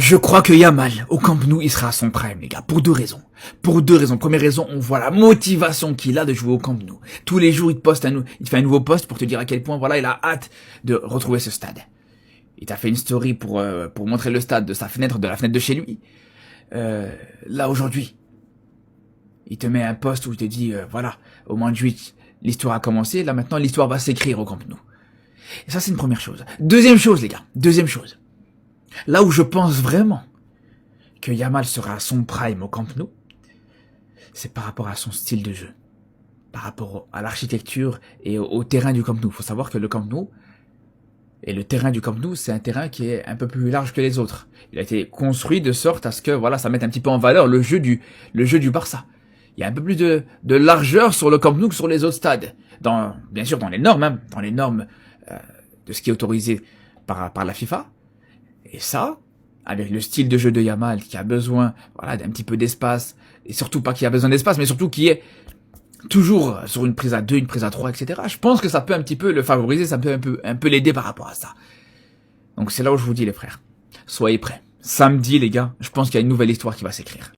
Je crois que Yamal, au Camp Nou, il sera à son prime, les gars, pour deux raisons. Pour deux raisons. Première raison, on voit la motivation qu'il a de jouer au Camp Nou. Tous les jours, il te fait un nouveau post pour te dire à quel point, voilà, il a hâte de retrouver ce stade. Il t'a fait une story pour montrer le stade de la fenêtre de chez lui. Là, aujourd'hui, il te met un post où il te dit, voilà, au mois de juillet, l'histoire a commencé, là maintenant, l'histoire va s'écrire au Camp Nou. Et ça, c'est une première chose. Deuxième chose, les gars, deuxième chose. Là où je pense vraiment que Yamal sera à son prime au Camp Nou, c'est par rapport à son style de jeu, par rapport à l'architecture et au terrain du Camp Nou. Il faut savoir que le Camp Nou et le terrain du Camp Nou, c'est un terrain qui est un peu plus large que les autres. Il a été construit de sorte à ce que voilà, ça mette un petit peu en valeur le jeu du Barça. Il y a un peu plus de largeur sur le Camp Nou que sur les autres stades. Bien sûr, dans les normes, de ce qui est autorisé par la FIFA. Et ça, avec le style de jeu de Yamal qui a besoin d'un petit peu d'espace, et surtout pas qui a besoin d'espace, mais surtout qui est toujours sur une prise à 2, une prise à 3, etc. Je pense que ça peut un petit peu le favoriser, ça peut un peu l'aider par rapport à ça. Donc c'est là où je vous dis les frères, soyez prêts. Samedi les gars, je pense qu'il y a une nouvelle histoire qui va s'écrire.